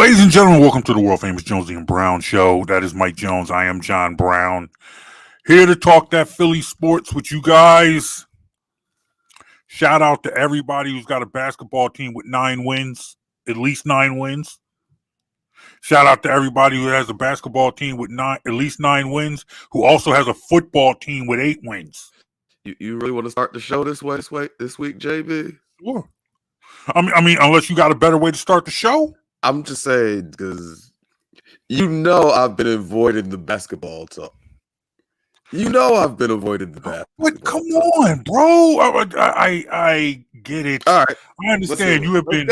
Ladies and gentlemen, welcome to the world famous Jonesy and Brown show. That is Mike Jones. I am John Brown. Here to talk that Philly sports with you guys. Shout out to everybody who's got a basketball team with 9 wins, at least 9 wins. Shout out to everybody who has a basketball team with at least 9 wins, who also has a football team with 8 wins. You really want to start the show this week, JB? Sure. I mean, unless you got a better way to start the show. I'm just saying because I've been avoiding the basketball talk. I've been avoiding the basketball. But come on, bro. I get it. All right, I understand you have been.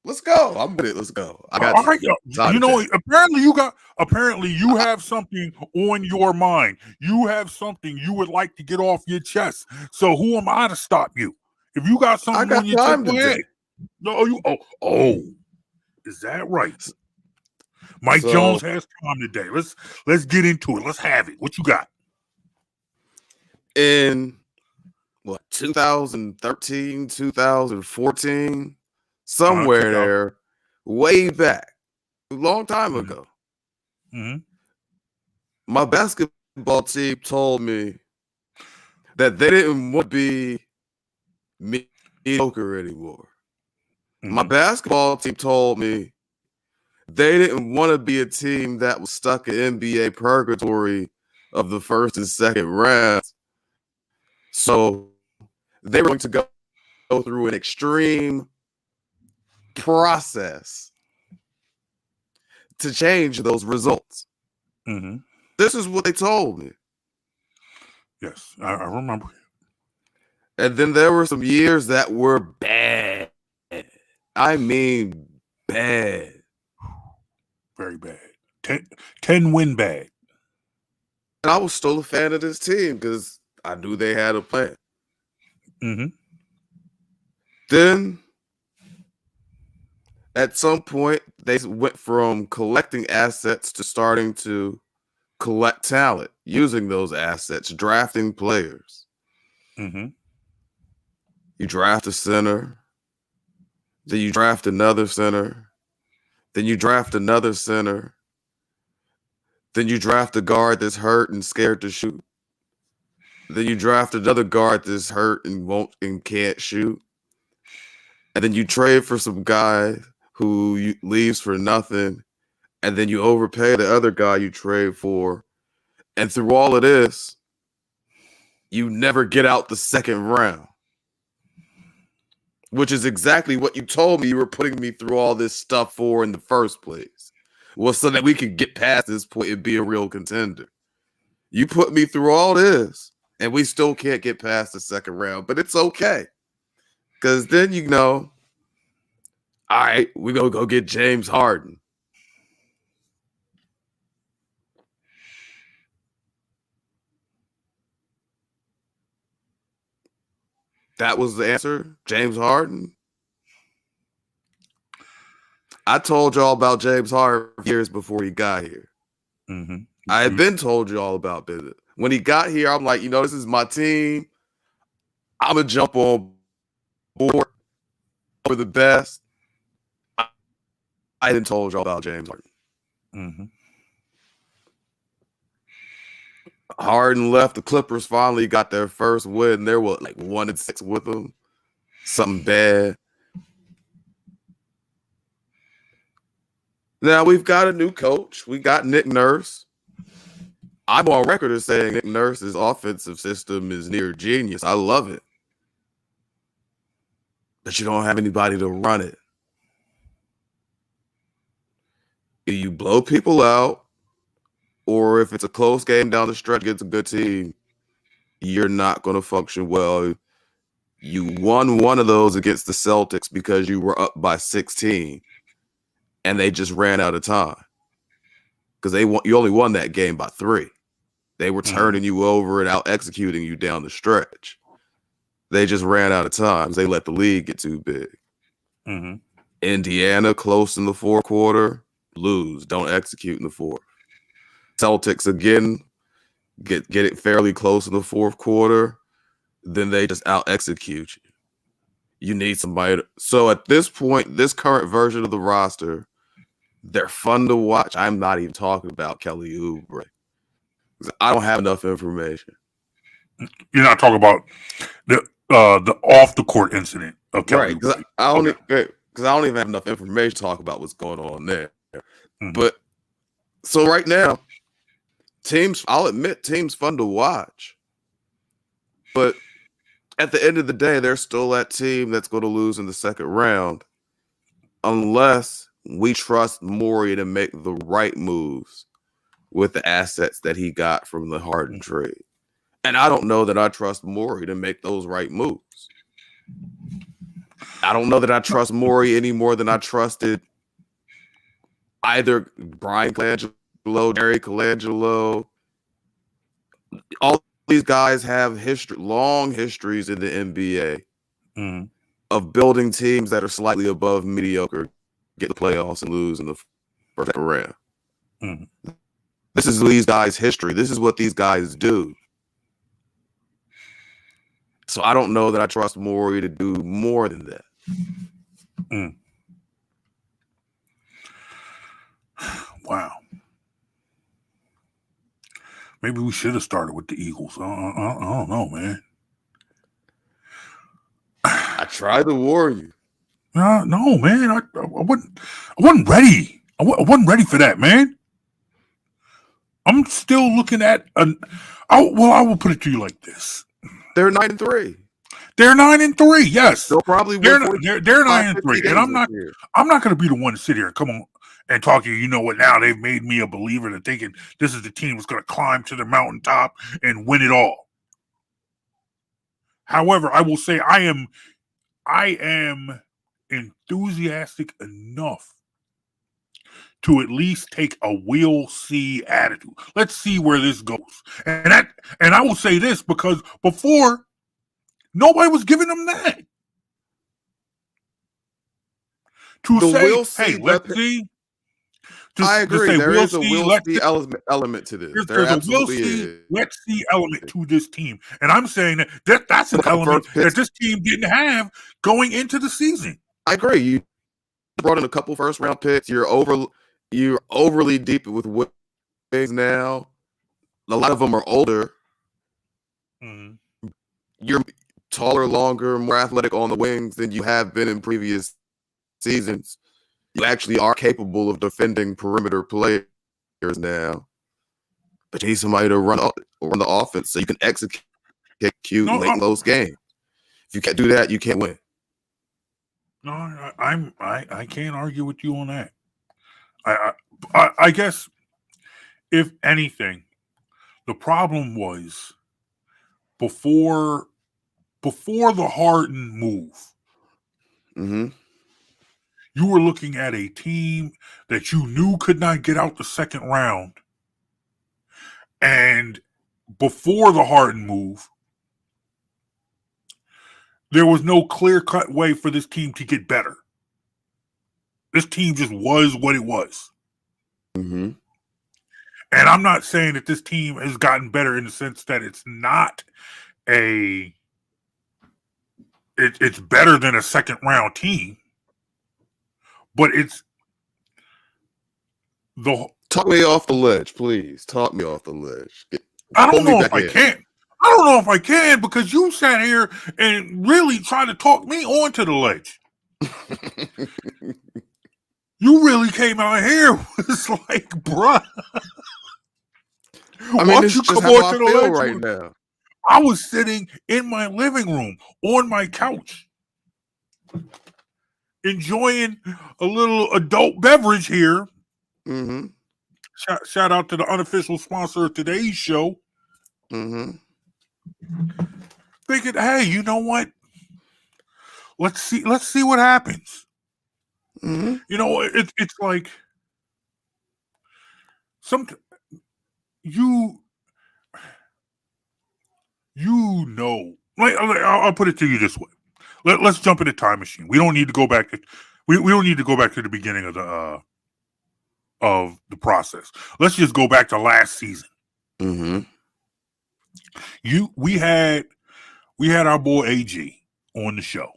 Let's go. I'm with it. Let's go. I got. All right. You know, apparently you have something on your mind. You have something you would like to get off your chest. So who am I to stop you? If you got something on your chest, go ahead. No, is that right? Mike Jones has time today. Let's get into it. Let's have it. What you got? In 2013, 2014, somewhere there, way back, a long time ago. Mm-hmm. My basketball team told me that they didn't want to be mediocre anymore. Mm-hmm. My basketball team told me they didn't want to be a team that was stuck in NBA purgatory of the first and second rounds. So they were going to go through an extreme process to change those results. Mm-hmm. This is what they told me. Yes, I remember. And then there were some years that were bad. I mean, bad. Very bad. 10 win bad. And I was still a fan of this team because I knew they had a plan. Mm-hmm. Then, at some point, they went from collecting assets to starting to collect talent, using those assets, drafting players. Mm-hmm. You draft a center, then you draft another center, then you draft another center, then you draft a guard that's hurt and scared to shoot. Then you draft another guard that's hurt and can't shoot. And then you trade for some guy who leaves for nothing. And then you overpay the other guy you trade for. And through all of this, you never get out the second round. Which is exactly what you told me you were putting me through all this stuff for in the first place. Well, so that we could get past this point and be a real contender. You put me through all this. And we still can't get past the second round, but it's okay. Because then, all right, we're going to go get James Harden. That was the answer, James Harden. I told y'all about James Harden years before he got here. Mm-hmm. I had been told y'all about it. When he got here, I'm like, this is my team. I'm going to jump on board for the best. I hadn't told y'all about James Harden. Mm-hmm. Harden left. The Clippers finally got their first win. They were 1-6 with him. Something bad. Now we've got a new coach. We got Nick Nurse. I'm on record as saying Nick Nurse's offensive system is near genius. I love it. But you don't have anybody to run it. You blow people out, or if it's a close game down the stretch against a good team, you're not going to function well. You won one of those against the Celtics because you were up by 16, and they just ran out of time. Because you only won that game by 3. They were turning you over and out executing you down the stretch. They just ran out of time. They let the lead get too big. Mm-hmm. Indiana, close in the fourth quarter, lose. Don't execute in the fourth. Celtics, again, get it fairly close in the fourth quarter. Then they just out execute you. You need somebody. So at this point, this current version of the roster, They're fun to watch. I'm not even talking about Kelly Oubre. I don't have enough information. You're not talking about the off the court incident of Kelly Right, because Oubre. I don't even have enough information to talk about what's going on there. Mhm. But so right now, I'll admit teams fun to watch. But at the end of the day, they're still that team that's going to lose in the second round unless we trust Morey to make the right moves with the assets that he got from the Harden trade. And I don't know that I trust Morey to make those right moves. I don't know that I trust Morey any more than I trusted either Brian Colangelo, Jerry Colangelo. All these guys have long histories in the NBA of building teams that are slightly above mediocre, get the playoffs and lose in the first round. This is these guys' history. This is what these guys do. So I don't know that I trust Morey to do more than that. Wow. Maybe we should have started with the Eagles. I don't know, man. I tried to warn you. No, man. I wasn't ready. I wasn't ready for that, man. I'm still looking at I will put it to you like this. They're 9-3. They're 9-3. Yes, they'll probably they're win. They're 9-3, and I'm not going to be the one to sit here and come on and talk to you. You know what? Now they've made me a believer that thinking this is the team that's going to climb to the mountaintop and win it all. However, I will say I am enthusiastic enough to at least take a we'll see attitude. Let's see where this goes. And I will say this because before nobody was giving them that. To say, hey, let's see. I agree. There is a we'll see element to this. There's a we'll see, let's see element to this team. And I'm saying that's an element that this team didn't have going into the season. I agree. You brought in a couple first round picks. You're overly deep with wings now. A lot of them are older. You're taller, longer, more athletic on the wings than you have been in previous seasons. You actually are capable of defending perimeter players now. But you need somebody to run the offense so you can execute late close games. If you can't do that, you can't win. No, I can't argue with you on that. I guess if anything, the problem was before the Harden move. You were looking at a team that you knew could not get out the second round. And before the Harden move, there was no clear-cut way for this team to get better. This team just was what it was. And I'm not saying that this team has gotten better in the sense that it's not it's better than a second-round team. But it's talk me off the ledge, please. Talk me off the ledge. I don't know if I can. I don't know if I can because you sat here and really tried to talk me onto the ledge. You really came out here was like, bruh. I mean, this is just how I feel right now. I was sitting in my living room on my couch, enjoying a little adult beverage here. Shout out to the unofficial sponsor of today's show. Thinking, hey, you know what? Let's see what happens. You know, it's like you know, like I'll put it to you this way. Let's jump in the time machine. We don't need to go back to we don't need to go back to the beginning of the process. Let's just go back to last season. We had our boy AG on the show.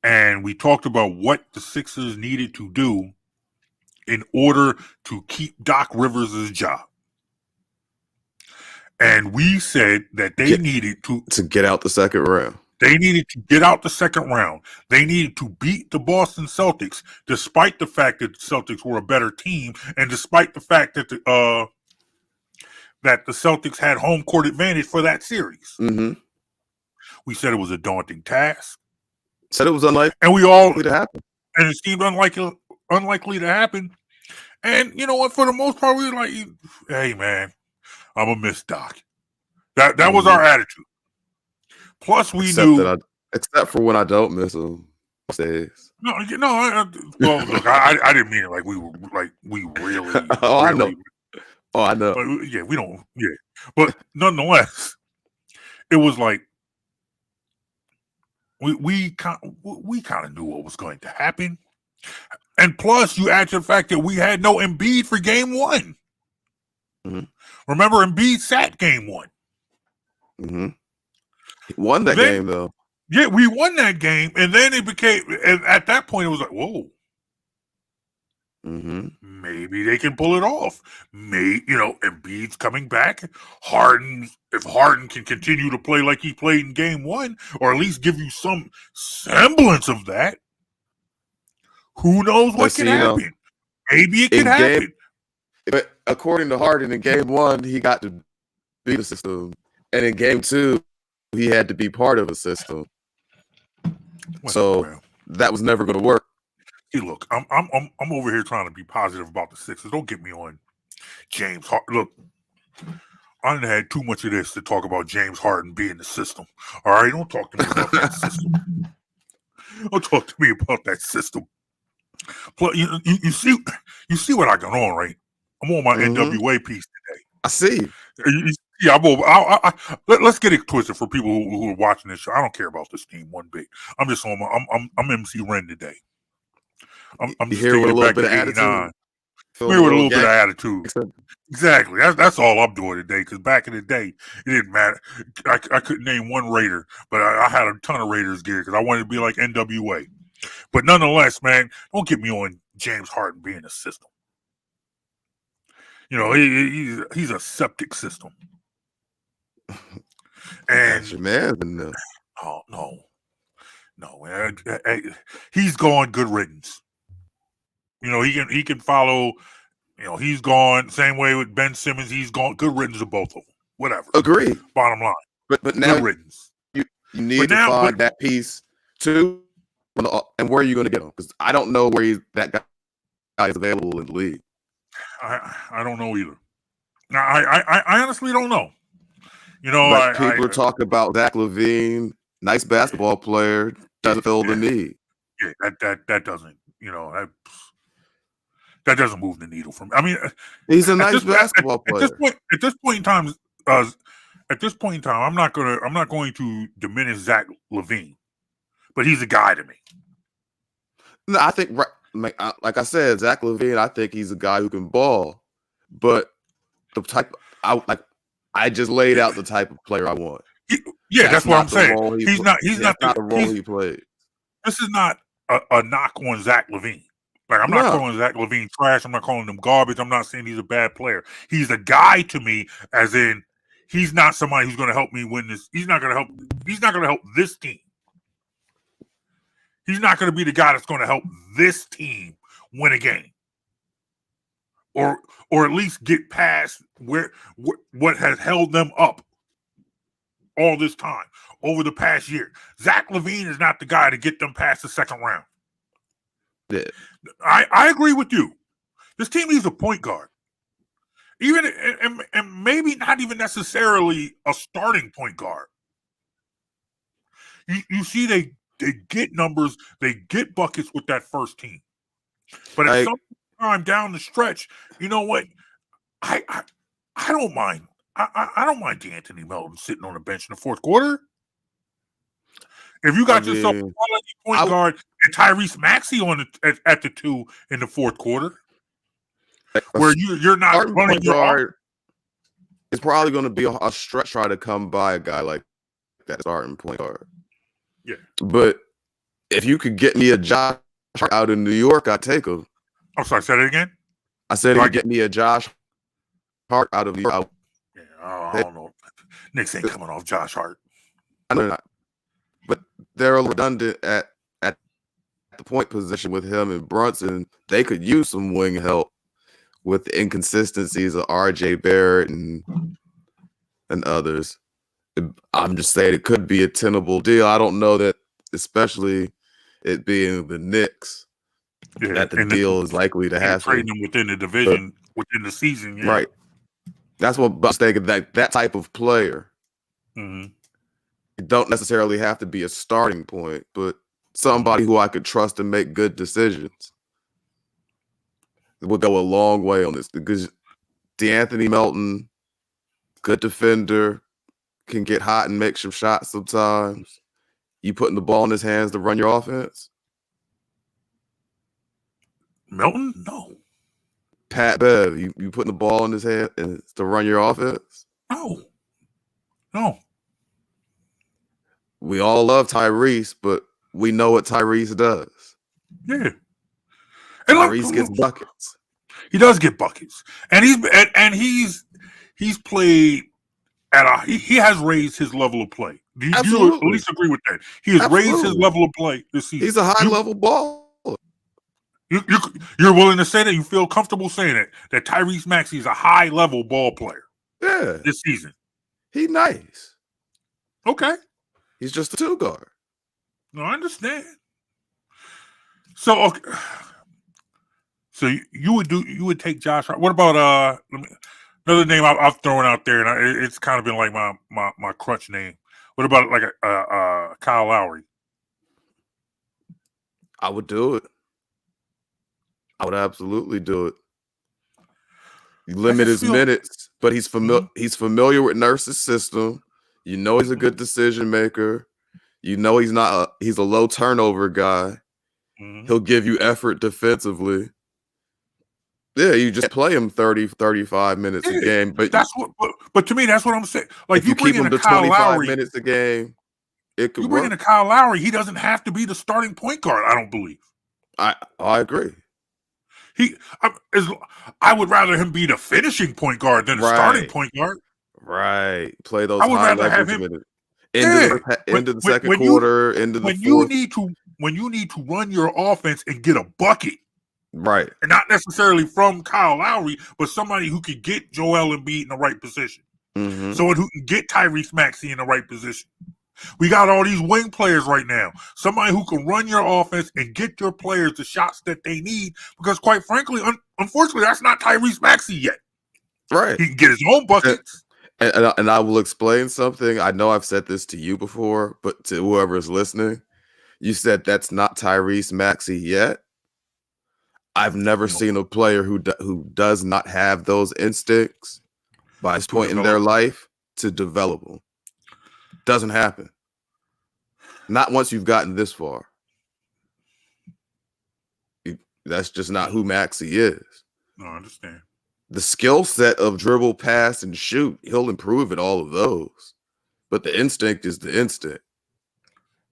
And we talked about what the Sixers needed to do in order to keep Doc Rivers' job. And we said that they needed to get out the second round. They needed to get out the second round. They needed to beat the Boston Celtics, despite the fact that the Celtics were a better team, and despite the fact that the Celtics had home court advantage for that series. Mm-hmm. We said it was a daunting task. Said it was unlikely, and we all to happen, and it seemed unlikely to happen. And you know what? For the most part, we were like, "Hey, man, I'm gonna miss Doc." That was our attitude. Plus, we knew, except for when I don't miss him. Days. No. Well, look, I didn't mean it like we really. I know. Oh, I know. Yeah, we don't. Yeah, but nonetheless, it was like we kind of knew what was going to happen, and plus, you add to the fact that we had no Embiid for Game 1. Mm-hmm. Remember, Embiid sat Game 1. Mm-hmm. He won that game though. Yeah, we won that game, and then it became. And at that point, it was like, whoa. Mm-hmm. Maybe they can pull it off. Embiid's coming back. If Harden can continue to play like he played in Game 1, or at least give you some semblance of that, who knows what can happen? Maybe it can happen. But according to Harden, in Game 1, he got to be the system, and in Game 2, he had to be part of a system. So that was never going to work. Hey, look, I'm over here trying to be positive about the Sixers. Don't get me on James Harden. Look, I done had too much of this to talk about James Harden being the system. All right, don't talk to me about that system. Don't talk to me about that system. Plus, you see what I got on, right? I'm on my NWA piece today. I see. Yeah, let's get it twisted for people who are watching this show. I don't care about this team one bit. I'm just on I'm MC Ren today. I'm just here with a little bit of attitude. Here with a little bit of attitude. Exactly. That's all I'm doing today. Because back in the day, it didn't matter. I couldn't name one Raider, but I had a ton of Raiders gear because I wanted to be like NWA. But nonetheless, man, don't get me on James Harden being a system. He's a septic system. And your man, oh no, man. He's gone. Good riddance. He can follow. He's gone. Same way with Ben Simmons. He's gone. Good riddance of both of them. Whatever. Agree. Bottom line. But now good riddance. You need to find that piece too. And where are you going to get him? Because I don't know where that guy is available in the league. I don't know either. I honestly don't know. People are talking about Zach LaVine, nice basketball player, doesn't fill the need. Yeah, that doesn't. That doesn't move the needle for me. I mean, he's a nice basketball player. At this point in time, I'm not going to diminish Zach LaVine, but he's a guy to me. No, I think like I said, Zach LaVine. I think he's a guy who can ball, but the type I just laid out the type of player I want. That's what I'm saying. He's not the role he played. This is not a knock on Zach LaVine. Like, I'm not calling Zach LaVine trash. I'm not calling him garbage. I'm not saying he's a bad player. He's a guy to me, as in he's not somebody who's going to help me win this. He's not going to help this team. He's not going to be the guy that's going to help this team win a game, or at least get past what has held them up all this time over the past year. Zach LaVine is not the guy to get them past the second round. Yeah. I agree with you. This team needs a point guard. Even and maybe not even necessarily a starting point guard. You see, they get numbers, they get buckets with that first team. But at some time down the stretch, you know what? I don't mind. I don't mind D'Anthony Melton sitting on the bench in the fourth quarter. If you got yourself a quality point guard and Tyrese Maxey at the 2 in the fourth quarter, where you're not running your guard, it's probably going to be a stretch try to come by a guy like that starting point guard. Yeah, but if you could get me a Josh out in New York, I'd take him. I'm sorry, say that again. I said Do I he'd get me a Josh Hart out of the. Yeah, I don't know. Knicks ain't coming off Josh Hart. I know not, but they're redundant at the point position with him and Brunson. They could use some wing help with the inconsistencies of R.J. Barrett and others. I'm just saying it could be a tenable deal. I don't know that, especially it being the Knicks, that the deal is likely to happen. Trading them within the division, within the season, yeah. Right. That's what I'm thinking. That type of player, Mm-hmm. it don't necessarily have to be a starting point, but somebody who I could trust to make good decisions. It would go a long way on this because DeAnthony Melton, good defender, can get hot and make some shots sometimes. You putting the ball in his hands to run your offense? Melton? No. Pat Bev, you putting the ball in his hand to run your offense? No. No. We all love Tyrese, but we know what Tyrese does. Yeah. And Tyrese gets buckets. He does get buckets. And he's played at he has raised his level of play. Do you at least agree with that? He has raised his level of play this season. He's a high level baller. You're willing to say that? You feel comfortable saying that Tyrese Maxey is a high level ball player? Yeah. This season. He's nice. Okay. He's just a two guard. No, I understand. So okay. So you would take Josh Hart. What about another name I've thrown out there, and it's kind of been like my crutch name. What about like a Kyle Lowry? I would do it. I would absolutely do it. You limit his minutes, but he's familiar. Mm-hmm. He's familiar with Nurse's system. You know he's a good decision maker. You know he's a low turnover guy. Mm-hmm. He'll give you effort defensively. Yeah, you just play him 30, 35 minutes a game. But but to me, that's what I'm saying. Like if you keep him to 25 minutes a game, it could work. You bring in a Kyle Lowry, he doesn't have to be the starting point guard, I don't believe. I agree. I would rather him be the finishing point guard than the starting point guard. Right. Play those high leverage minutes. Into the second quarter, into the fourth. When you need to run your offense and get a bucket. Right. And not necessarily from Kyle Lowry, but somebody who can get Joel Embiid in the right position. Mm-hmm. Someone who can get Tyrese Maxey in the right position. We got all these wing players right now. Somebody who can run your offense and get your players the shots that they need. Because quite frankly, unfortunately, that's not Tyrese Maxey yet. Right. He can get his own buckets. And I will explain something. I know I've said this to you before, but to whoever is listening, you said that's not Tyrese Maxey yet. I've never seen a player who does not have those instincts by this point in their life to develop them. Doesn't happen. Not once you've gotten this far. That's just not who Maxey is. No, I understand. The skill set of dribble, pass, and shoot, he'll improve at all of those. But the instinct is the instinct.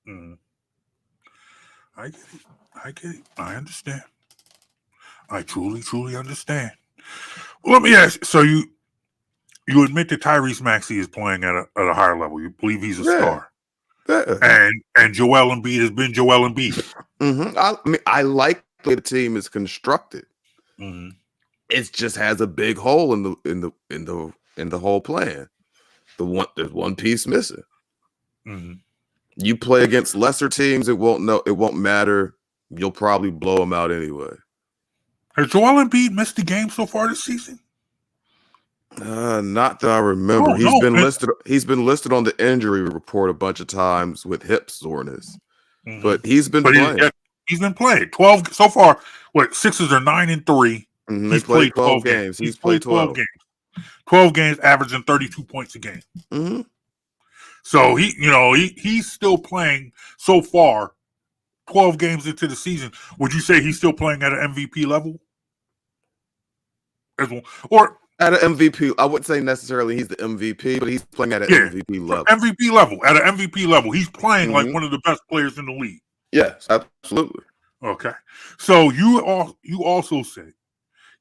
Mm. I get it. I understand. I truly, truly understand. Well, let me ask you, so you admit that Tyrese Maxey is playing at a higher level. You believe he's a star. Yeah. And Joel Embiid has been Joel Embiid. Mm-hmm. I like the way the team is constructed. Mm-hmm. It just has a big hole in the whole plan. There's one piece missing. Mm-hmm. You play against lesser teams, it won't matter. You'll probably blow them out anyway. Has Joel Embiid missed the game so far this season? Not that I remember. He's been listed on the injury report a bunch of times with hip soreness, but he's been playing. He's been playing 12 so far. What, Sixers are 9-3. Mm-hmm. He's played 12 games. He's played 12 games. 12 games, averaging 32 points a game. Mm-hmm. So he's still playing so far. 12 games into the season, would you say he's still playing at an MVP level? Or at an MVP, I wouldn't say necessarily he's the MVP, but he's playing at an MVP level. MVP level, at an MVP level, he's playing like one of the best players in the league. Yes, absolutely. Okay. So you also said,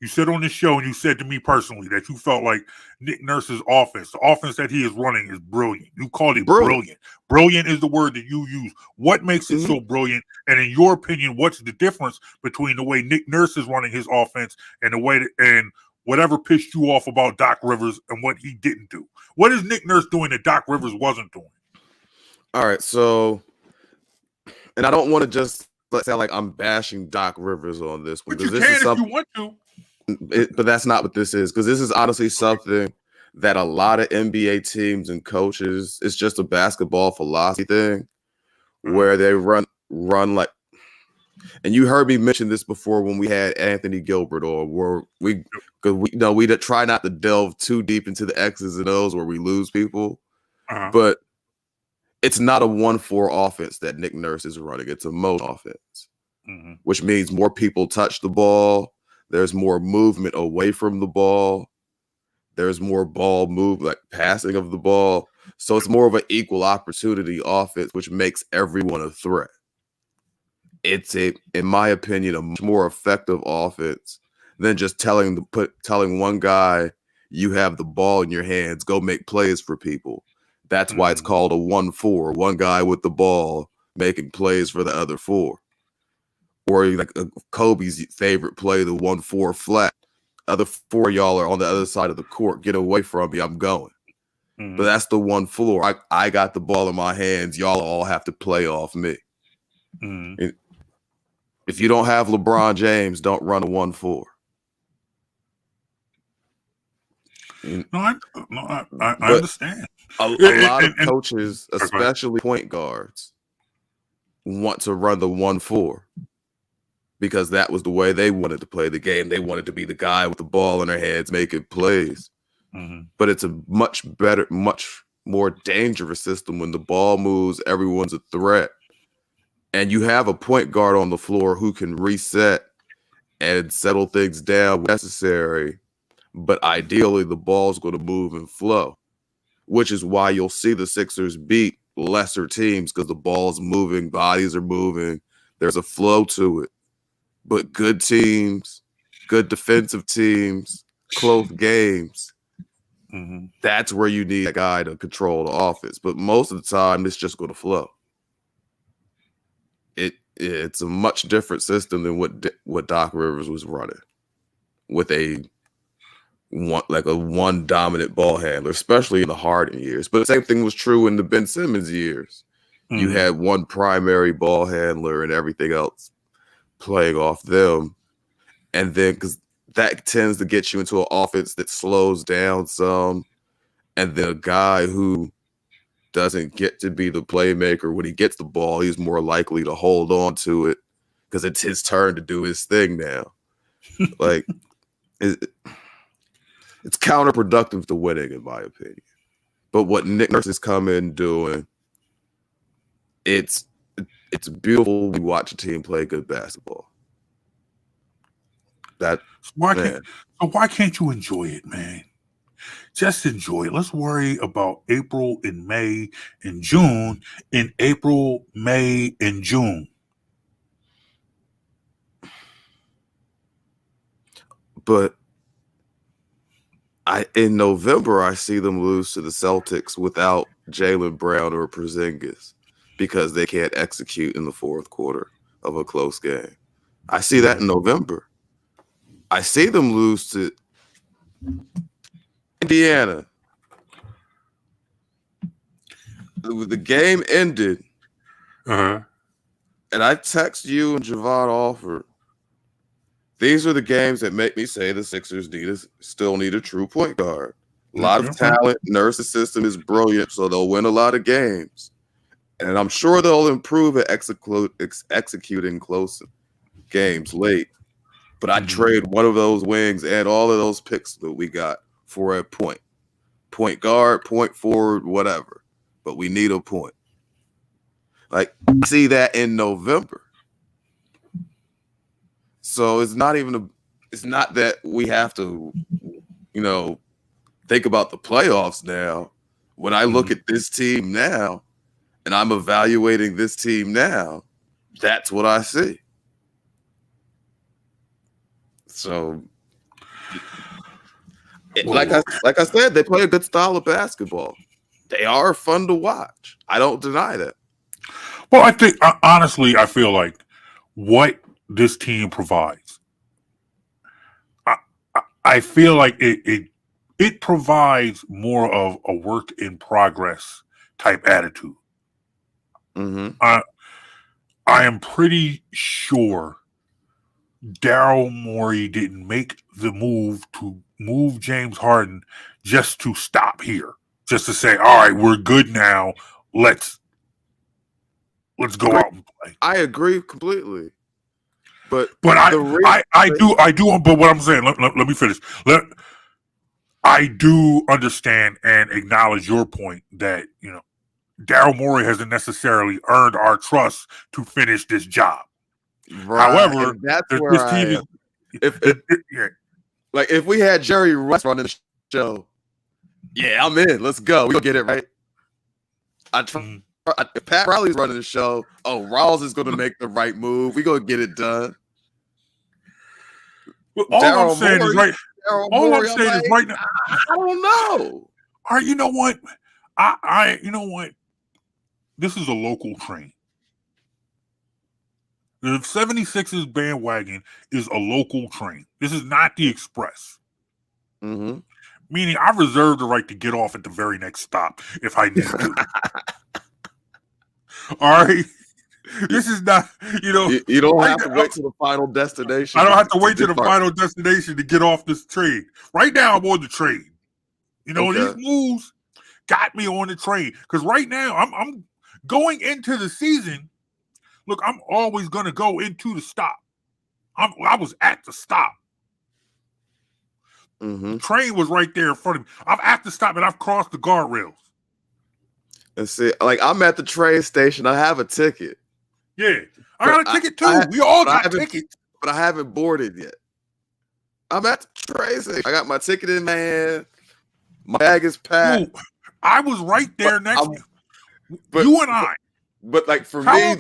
you said on the show, and you said to me personally that you felt like Nick Nurse's offense, the offense that he is running, is brilliant. You called it Brilliant. brilliant. Brilliant is the word that you use. What makes it Mm-hmm. so brilliant? And in your opinion, what's the difference between the way Nick Nurse is running his offense and the way that, and whatever pissed you off about Doc Rivers and what he didn't do? What is Nick Nurse doing that Doc Rivers wasn't doing? All right, so, and I don't want to just sound like I'm bashing Doc Rivers on this one, But you because this is can if you something, want to. but that's not what this is, because this is honestly something that a lot of NBA teams and coaches, it's just a basketball philosophy thing where they run like, and you heard me mention this before when we had Anthony Gilbert, or where we try not to delve too deep into the X's and O's where we lose people, but it's not a 1-4 offense that Nick Nurse is running. It's a motion offense, which means more people touch the ball. There's more movement away from the ball. There's more ball move, like passing of the ball. So it's more of an equal opportunity offense, which makes everyone a threat. It's in my opinion, a much more effective offense than just telling one guy, you have the ball in your hands, go make plays for people. That's why it's called a 1-4. One guy with the ball making plays for the other four. Or like Kobe's favorite play, the 1-4 flat. Other four y'all are on the other side of the court. Get away from me. I'm going. But that's the 1-4. I got the ball in my hands. Y'all all have to play off me. If you don't have LeBron James, don't run a 1-4. I understand. A lot of coaches, especially point guards, want to run the 1-4 because that was the way they wanted to play the game. They wanted to be the guy with the ball in their hands making plays. But it's a much better, much more dangerous system when the ball moves, everyone's a threat. And you have a point guard on the floor who can reset and settle things down when necessary. But ideally, the ball's going to move and flow, which is why you'll see the Sixers beat lesser teams, because the ball's moving, bodies are moving, there's a flow to it. But good teams, good defensive teams, close games, that's where you need a guy to control the offense. But most of the time, it's just going to flow. It's a much different system than what Doc Rivers was running, with a one dominant ball handler, especially in the Harden years. But the same thing was true in the Ben Simmons years. You had one primary ball handler and everything else playing off them. And then, because that tends to get you into an offense that slows down some, and then a guy who doesn't get to be the playmaker, when he gets the ball, he's more likely to hold on to it because it's his turn to do his thing now. Like, it's counterproductive to winning, in my opinion. But what Nick Nurse is coming doing, it's beautiful when you watch a team play good basketball. Why can't you enjoy it, man? Just enjoy it. Let's worry about April and May and June. In April, May, and June. But in November, I see them lose to the Celtics without Jaylen Brown or Porzingis because they can't execute in the fourth quarter of a close game. I see that in November. I see them lose to Indiana. The game ended, and I text you and Javon Alford. These are the games that make me say the Sixers still need a true point guard. A lot of talent. Nurse's system is brilliant, so they'll win a lot of games. And I'm sure they'll improve at executing close games late. But I trade one of those wings and all of those picks that we got for a point. Point guard, point forward, whatever. But we need a point. Like, I see that in November. So it's not that we have to, think about the playoffs now. When I look at this team now and I'm evaluating this team now, that's what I see. So, Well, like I said, they play a good style of basketball. They are fun to watch. I don't deny that. well, I think honestly, I feel like what this team provides, I feel like it provides more of a work in progress type attitude. Mm-hmm. I am pretty sure Daryl Morey didn't make the move to move James Harden just to stop here, just to say, all right, we're good now. Let's go out and play. I agree completely. But I do. But what I'm saying, let me finish. I do understand and acknowledge your point that Daryl Morey hasn't necessarily earned our trust to finish this job. Right. However, and that's where this I team am. If we had Jerry Rice running the show, yeah, I'm in. Let's go. We'll get it right. If Pat Riley's running the show, Rawls is going to make the right move. We're going to get it done. All I'm saying is right now. I don't know. All right, you know what? You know what? This is a local train. The 76ers bandwagon is a local train. This is not the Express. Mm-hmm. Meaning, I reserve the right to get off at the very next stop if I need to. All right? This is not, You don't have to wait to the final destination. I don't have to wait to the final destination to get off this train. Right now, I'm on the train. These moves got me on the train. Because right now, I'm going into the season. Look, I'm always going to go into the stop. I was at the stop. Mm-hmm. The train was right there in front of me. I'm at the stop and I've crossed the guardrails. And see, like I'm at the train station. I have a ticket. Yeah, I got a ticket too. We all got tickets. But I haven't boarded yet. I'm at the train station. I got my ticket in my hand. My bag is packed. Ooh, I was right there next to you. You and I. But like for me,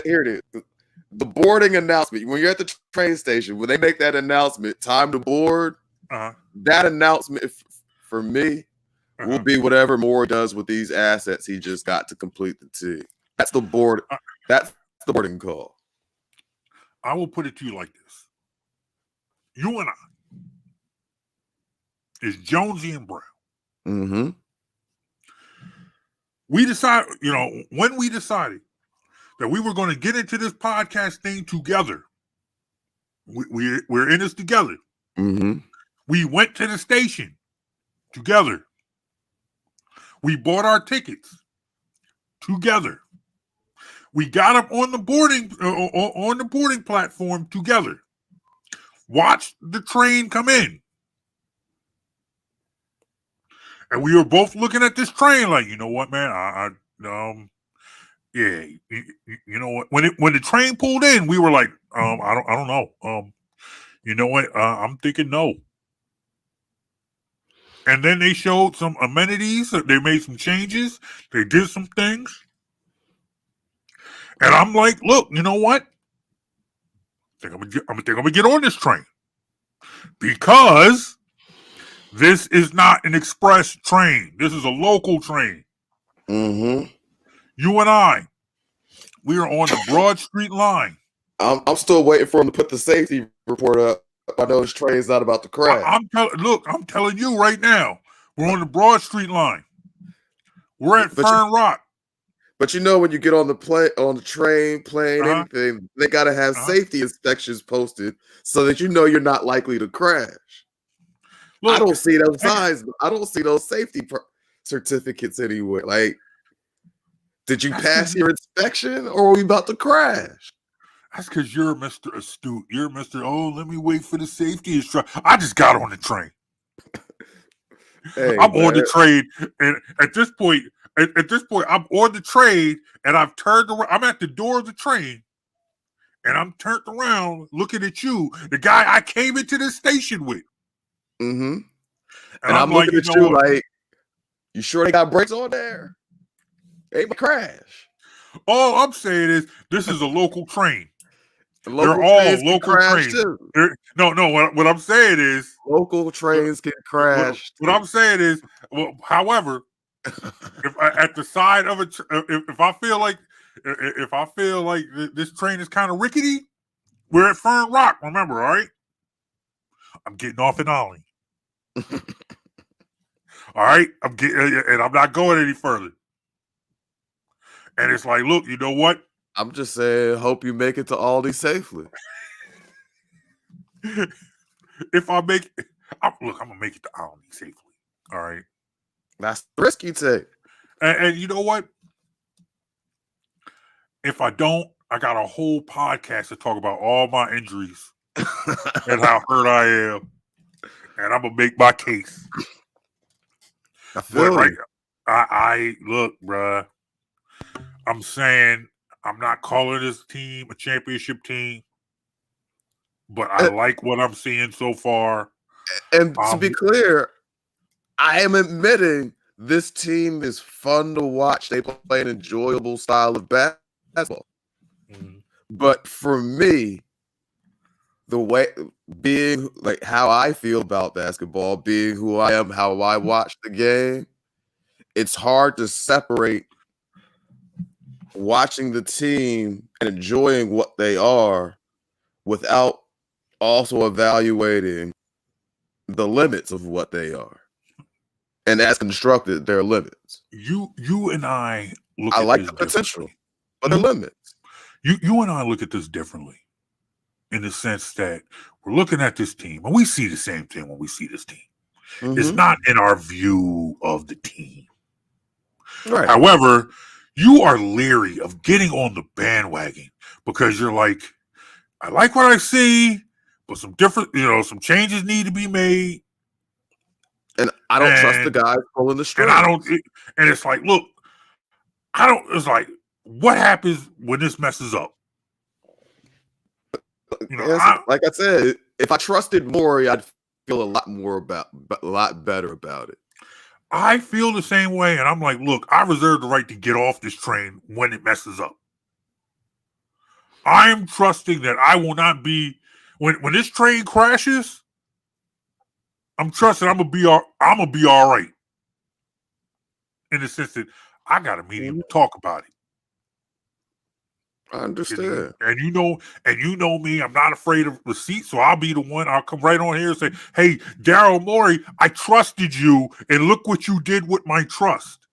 here it is. The boarding announcement. When you're at the train station, when they make that announcement, time to board, that announcement for me will be whatever Moore does with these assets he just got to complete the team. That's the board. That's the boarding call. I will put it to you like this. You and I is Jonesy and Brown. Mm-hmm. We decided, when we decided that we were going to get into this podcast thing together, we're in this together. Mm-hmm. We went to the station together. We bought our tickets together. We got up on the boarding platform together. Watched the train come in. And we were both looking at this train like, you know what, man? Yeah, you know what? When the train pulled in, we were like, I don't know. You know what? I'm thinking no. And then they showed some amenities. They made some changes. They did some things. And I'm like, look, you know what? I'm gonna get on this train because this is not an express train. This is a local train. Mm-hmm. You and I, we are on the Broad Street line. I'm still waiting for him to put the safety report up. I know this train's not about to crash. I'm telling you right now, we're on the Broad Street line. We're at Fern Rock. But when you get on the train, plane, anything, they got to have safety inspections posted so that you're not likely to crash. Look, I don't see those signs. I don't see those safety certificates anywhere. Like, did you pass your inspection or are we about to crash? That's because you're Mr. Astute. You're Mr. Let me wait for the safety instruction. I just got on the train. I'm on the train, and at this point, I'm on the train, and I've turned around. I'm at the door of the train, and I'm turned around looking at you, the guy I came into this station with. Mm-hmm. And I'm looking at you like, you sure they got brakes on there? They might crash. All I'm saying is, this is a local train. Local all trains can local crash trains. too. No. What I'm saying is, Local trains can crash. what I'm saying is, however, if at the side of if I feel like this train is kind of rickety, we're at Fern Rock. Remember, all right? I'm getting off in Ollie. All right, I'm getting, and I'm not going any further. And it's like, look, you know what? I'm just saying, hope you make it to Aldi safely. If I make, I'm gonna make it to Aldi safely. All right, that's the risk you take. And you know what? If I don't, I got a whole podcast to talk about all my injuries and how hurt I am, and I'm gonna make my case. I feel But you. I look, bruh. I'm saying I'm not calling this team a championship team, but I like what I'm seeing so far. And to be clear, I am admitting this team is fun to watch. They play an enjoyable style of basketball. Mm-hmm. But for me, the way being like how I feel about basketball, being who I am, how I watch the game, it's hard to separate watching the team and enjoying what they are without also evaluating the limits of what they are. And as constructed, their limits. You and I look I at like this the potential, but differently. the limits. You and I look at this differently in the sense that we're looking at this team and we see the same thing when we see this team. Mm-hmm. It's not in our view of the team. Right. However, you are leery of getting on the bandwagon because you're like, I like what I see, but some some changes need to be made. And I don't trust the guys pulling the strings. And it's like, look, it's like, what happens when this messes up? Like I said, if I trusted Morey, I'd feel a lot better about it. I feel the same way, and I'm like, look, I reserve the right to get off this train when it messes up. I am trusting that I will not be when this train crashes. I'm trusting I'm gonna be all right. In the sense that I got a meeting to talk about it. I understand. And you know me, I'm not afraid of receipts, so I'll be the one. I'll come right on here and say, hey, Daryl Morey, I trusted you, and look what you did with my trust.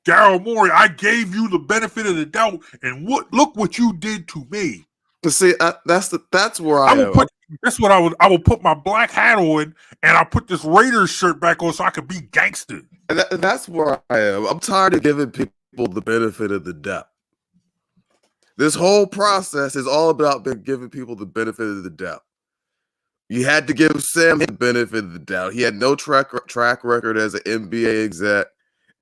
Daryl Morey, I gave you the benefit of the doubt, and look what you did to me. See, that's where I am. That's what I will put my black hat on, and I'll put this Raiders shirt back on so I can be gangster. And that's where I am. I'm tired of giving people the benefit of the doubt. This whole process is all about giving people the benefit of the doubt. You had to give Sam the benefit of the doubt. He had no track record as an NBA exec,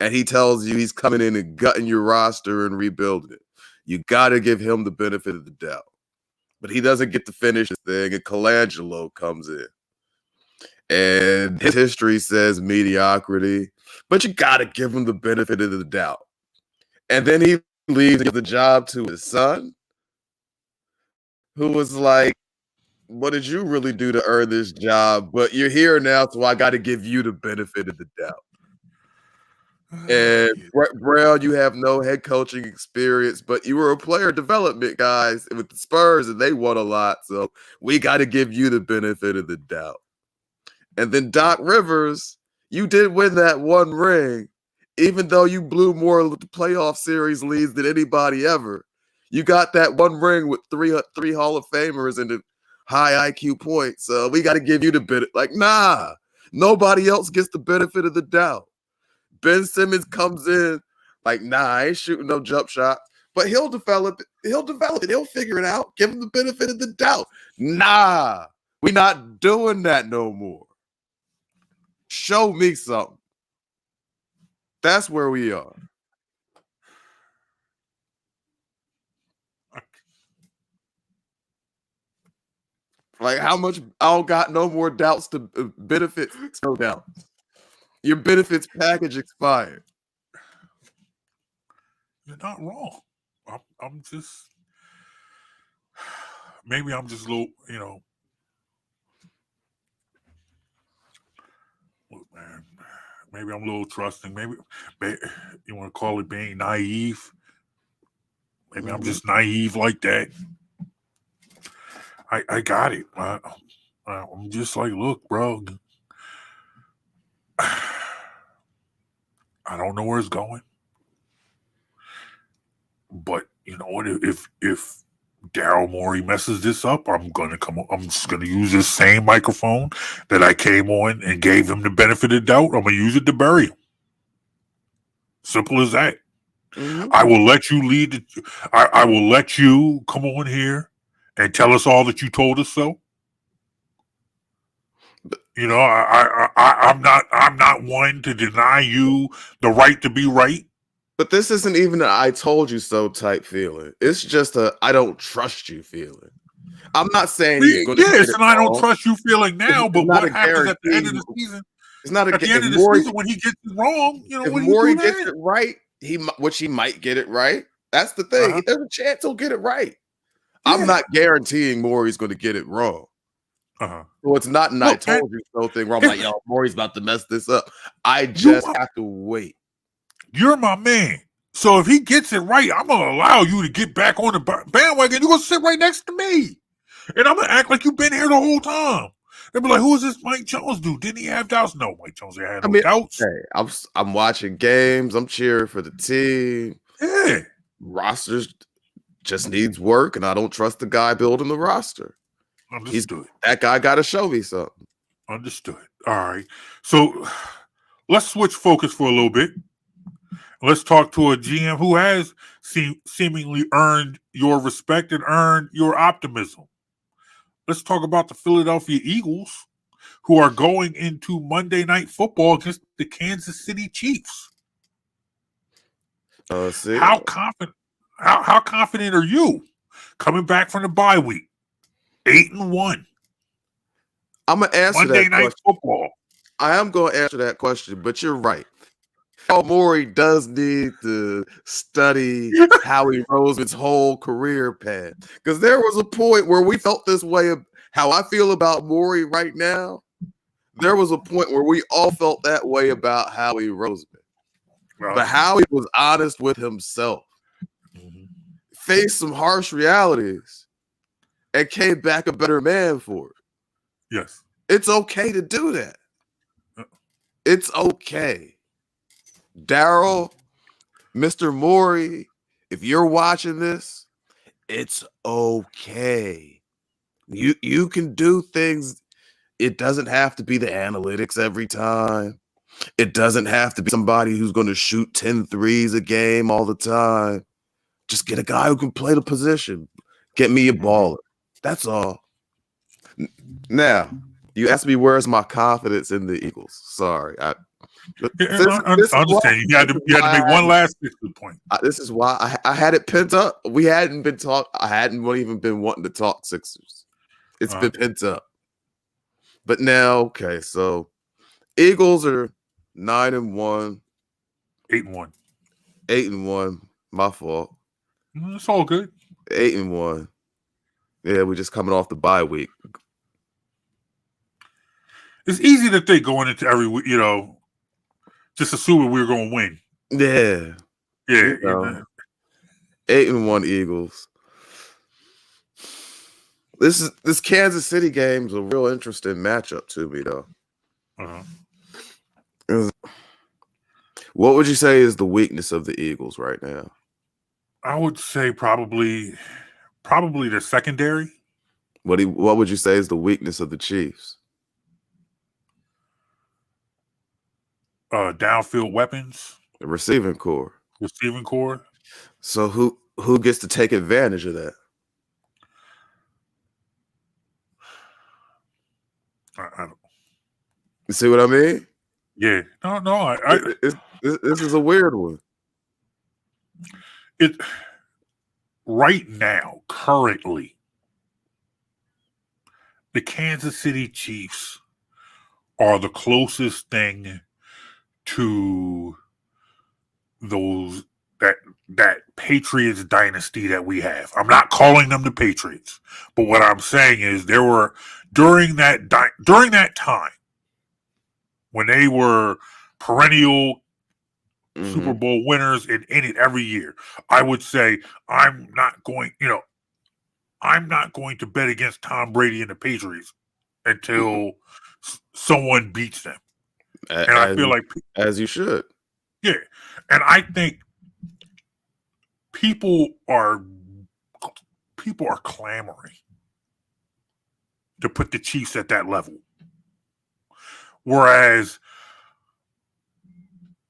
and he tells you he's coming in and gutting your roster and rebuilding it. You got to give him the benefit of the doubt. But he doesn't get to finish his thing, and Colangelo comes in. And his history says mediocrity, but you got to give him the benefit of the doubt. And then he leaves and gives the job to his son, who was like, what did you really do to earn this job? But you're here now, so I got to give you the benefit of the doubt. And Brett Brown, you have no head coaching experience, but you were a player development guys with the Spurs, and they won a lot. So we got to give you the benefit of the doubt. And then Doc Rivers, you did win that one ring, even though you blew more of the playoff series leads than anybody ever. You got that one ring with three Hall of Famers and the high IQ points. So we got to give you the benefit. Like, nah, nobody else gets the benefit of the doubt. Ben Simmons comes in like, nah, I ain't shooting no jump shot, but he'll develop it. He'll figure it out. Give him the benefit of the doubt. Nah, we not doing that no more. Show me something. That's where we are. Like, how much? I don't got no more doubts to benefits. No doubt. Your benefits package expired. You're not wrong. I'm just maybe I'm just a little, look, man. Maybe I'm a little trusting. Maybe you want to call it being naive. Maybe I'm just naive like that. I got it. I'm just like, look, bro. I don't know where it's going, but you know what? If Daryl Morey messes this up, I'm just gonna use this same microphone that I came on and gave him the benefit of the doubt. I'm gonna use it to bury him. Simple as that. I will let you lead. I will let you come on here and tell us all that you told us so. You know, I'm not one to deny you the right to be right. But this isn't even an "I told you so" type feeling. It's just a "I don't trust you" feeling. I'm not saying he's going to get Yes, it and I don't wrong. trust you feeling now. It's But not what a happens at the end of guarantee. the season? It's not a At the end if of the Morey season, when he gets it wrong, if what do you Morey do gets then? it right, which he might get it right. That's the thing. There's a chance he'll get it right. I'm Yeah. not guaranteeing Morey's going to get it wrong. So it's not an "I Look, man, told you so" thing where I'm like, yo, Morey's about to mess this up. I just have to wait. You're my man. So if he gets it right, I'm gonna allow you to get back on the bandwagon. You're gonna sit right next to me, and I'm gonna act like you've been here the whole time. They'll be like, "Who is this Mike Jones dude? Didn't he have doubts?" No, Mike Jones had no doubts. Hey, I'm watching games. I'm cheering for the team. Yeah, rosters just needs work, and I don't trust the guy building the roster. Understood. That guy got to show me something. Understood. All right. So let's switch focus for a little bit. Let's talk to a GM who has seemingly earned your respect and earned your optimism. Let's talk about the Philadelphia Eagles, who are going into Monday Night Football against the Kansas City Chiefs. How confident? How confident are you coming back from the bye week, 8-1? I'm gonna answer Monday that Night question. Football. I am gonna answer that question, but you're right. Morey does need to study Howie Roseman's whole career path, because there was a point where we felt this way. How I feel about Morey right now, there was a point where we all felt that way about Howie Roseman. But Howie was honest with himself, faced some harsh realities, and came back a better man for it. Yes. It's okay to do that. It's okay. Daryl, Mr. Morey, if you're watching this, it's okay. You can do things. It doesn't have to be the analytics every time. It doesn't have to be somebody who's going to shoot 10 threes a game all the time. Just get a guy who can play the position. Get me a baller. That's all. Now, you asked me where's my confidence in the Eagles. Sorry. I understand. You had to make one last point. This is why I had it pent up. We hadn't been I hadn't even been wanting to talk Sixers. It's been pent up. But now, okay, so Eagles are 9-1. 8-1. 8-1. My fault. It's all good. 8-1. Yeah, we're just coming off the bye week. It's easy to think going into every week, just assuming we were going to win. Yeah. Yeah. 8-1 Eagles. This Kansas City game is a real interesting matchup to me, though. What would you say is the weakness of the Eagles right now? I would say probably the secondary. What would you say is the weakness of the Chiefs? Downfield weapons. The receiving core. So who gets to take advantage of that? I don't. You see what I mean? Yeah. No. This is a weird one. It right now, currently, the Kansas City Chiefs are the closest thing to that Patriots dynasty that we have. I'm not calling them the Patriots, but what I'm saying is there were during that time when they were perennial Super Bowl winners and in it every year. I would say I'm not going to bet against Tom Brady and the Patriots until someone beats them. And I feel like as you should. Yeah. And I think people are clamoring to put the Chiefs at that level. Whereas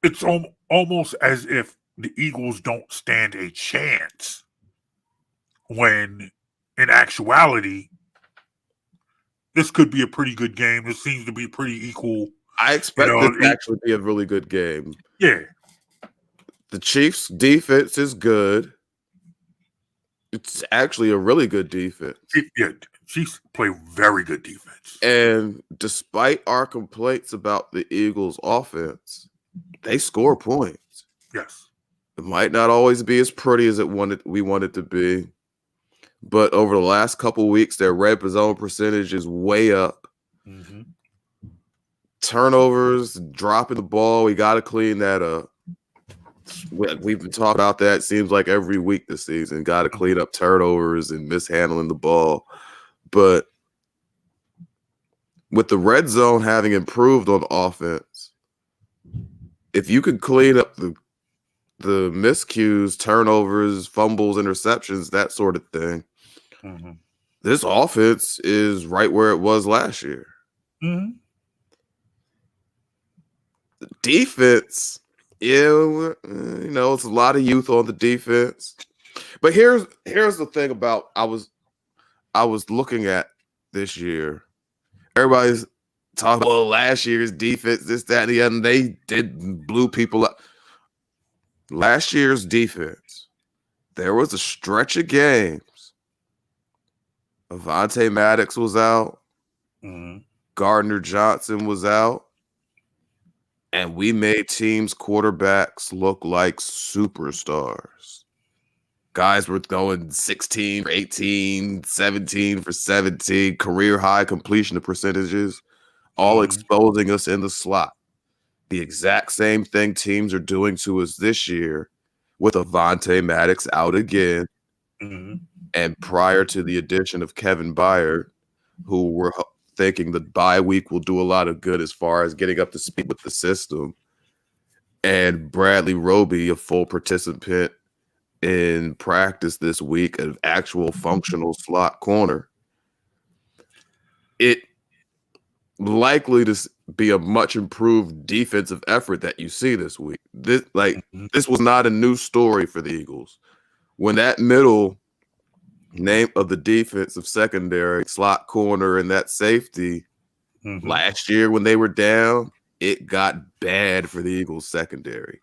it's almost as if the Eagles don't stand a chance when in actuality this could be a pretty good game. This seems to be pretty equal. I expect it to actually be a really good game. Yeah. The Chiefs' defense is good. It's actually a really good defense. Yeah, Chiefs play very good defense. And despite our complaints about the Eagles' offense, they score points. Yes. It might not always be as pretty as we want it to be. But over the last couple weeks, their red zone percentage is way up. Mm-hmm. Turnovers, dropping the ball, we got to clean that up. We've been talking about that. Seems like every week this season. Got to clean up turnovers and mishandling the ball. But with the red zone having improved on offense, if you could clean up the miscues, turnovers, fumbles, interceptions, that sort of thing, this offense is right where it was last year. Mm-hmm. The defense, it's a lot of youth on the defense. But here's the thing about I was looking at this year. Everybody's talking about last year's defense, this, that, and the other. They blew people up. Last year's defense, there was a stretch of games. Avonte Maddox was out. Mm-hmm. Gardner Johnson was out. And we made teams' quarterbacks look like superstars. Guys were going 16 for 18, 17 for 17, career high completion percentages, all exposing us in the slot. The exact same thing teams are doing to us this year with Avonte Maddox out again. Mm-hmm. And prior to the addition of Kevin Byard, who we're thinking the bye week will do a lot of good as far as getting up to speed with the system. And Bradley Roby, a full participant in practice this week, an actual functional slot corner. It likely to be a much improved defensive effort that you see this week. This was not a new story for the Eagles. When that middle name of the defensive secondary, slot corner, and that safety last year when they were down, it got bad for the Eagles secondary.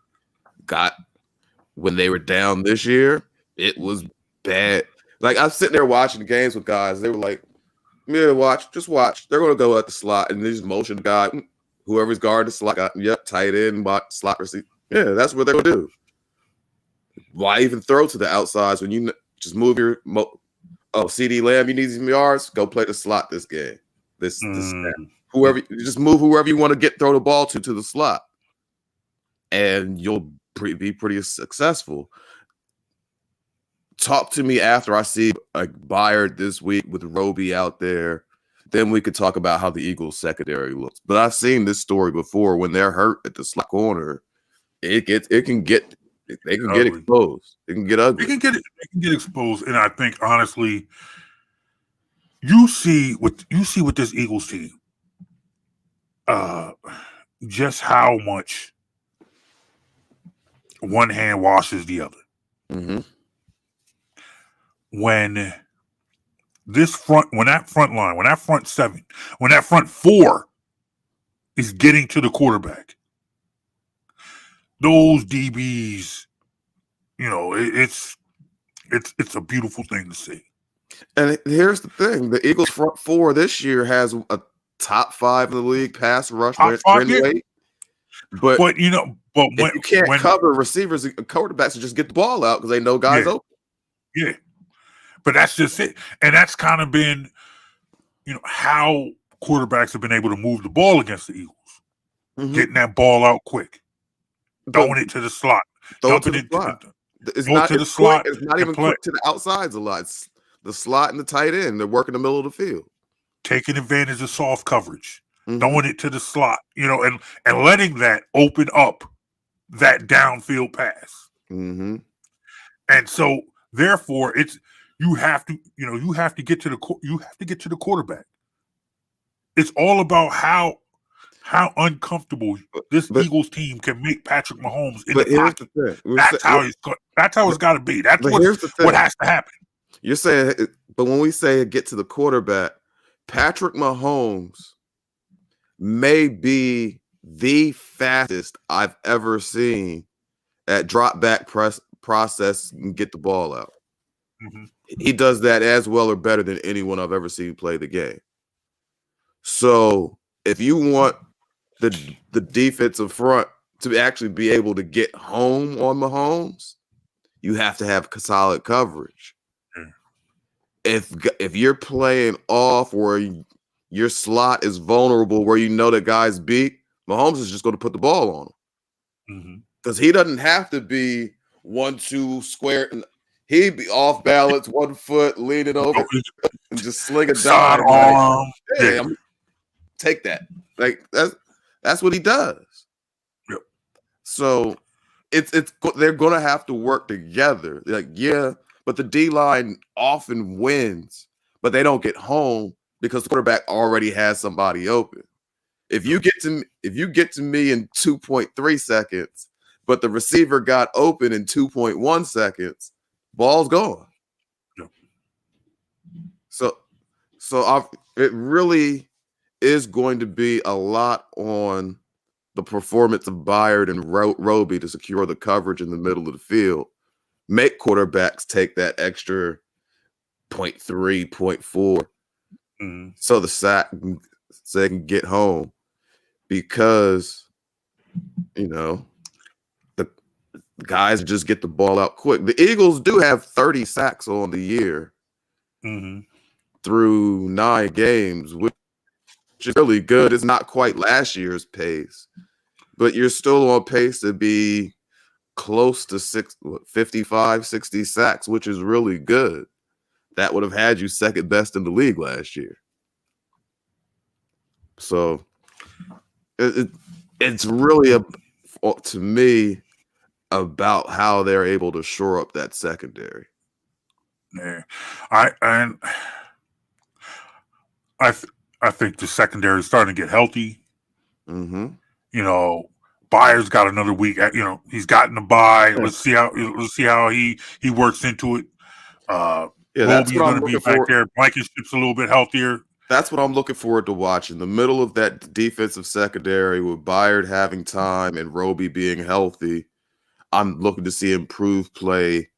When they were down this year, it was bad. Like, I'm sitting there watching games with guys. They were like, yeah, just watch. They're going to go at the slot and they just motion the guy. Whoever's guarding the slot, tight end, slot receiver. Yeah, that's what they're going to do. Why even throw to the outsides when you just move your CD Lamb, you need some yards, go play the slot this game. This whoever, just move whoever you want to throw the ball to the slot. And you'll be pretty successful. Talk to me after I see a Byard this week with Roby out there. Then we could talk about how the Eagles secondary looks. But I've seen this story before. When they're hurt at the slot corner, they can get exposed. It can get ugly. They can get exposed. And I think honestly, you see with this Eagles team, just how much one hand washes the other. Mm-hmm. When that front four is getting to the quarterback, those DBs, it's a beautiful thing to see. And here's the thing: the Eagles front four this year has a top 5 in the league pass rush win rate. But But If you can't cover receivers, quarterbacks will just get the ball out because they know guys open. Yeah. But that's just it. And that's kind of been, how quarterbacks have been able to move the ball against the Eagles. Getting that ball out quick. Throwing it to the slot. Dumping it to the slot. It's not even quick to the outsides a lot. It's the slot and the tight end. They're working the middle of the field. Taking advantage of soft coverage. Throwing it to the slot, and letting that open up that downfield pass. And so therefore you have to get to the quarterback. It's all about how uncomfortable this Eagles team can make Patrick Mahomes in the pocket. That's how it's got to be. That's what has to happen. You're saying, but when we say get to the quarterback, Patrick Mahomes may be the fastest I've ever seen at drop back process and get the ball out. He does that as well or better than anyone I've ever seen play the game. So if you want the defensive front to actually be able to get home on Mahomes, you have to have solid coverage. If you're playing off where your slot is vulnerable, where you know the guy's beat, Mahomes is just going to put the ball on him because he doesn't have to be 1-2 square. He'd be off balance, 1 foot leaning over, and just sling a dime. Take that. Like that's what he does. Yep. So they're going to have to work together. But the D line often wins, but they don't get home because the quarterback already has somebody open. If you get to me in 2.3 seconds, but the receiver got open in 2.1 seconds, ball's gone. Yep. So it really is going to be a lot on the performance of Byard and Roby to secure the coverage in the middle of the field. Make quarterbacks take that extra 0.3, 0.4 so they can get home because, the guys just get the ball out quick. The Eagles do have 30 sacks on the year through 9 games, which is really good. It's not quite last year's pace, but you're still on pace to be close to 55, 60 sacks, which is really good. That would have had you second best in the league last year. So it's really to me about how they're able to shore up that secondary. Yeah, I think the secondary is starting to get healthy. Byard's got another week. He's gotten the bye. Let's see how he works into it. Roby's going to be back there. Blankenship's a little bit healthier. That's what I'm looking forward to watching. The middle of that defensive secondary with Byard having time and Roby being healthy, I'm looking to see improved play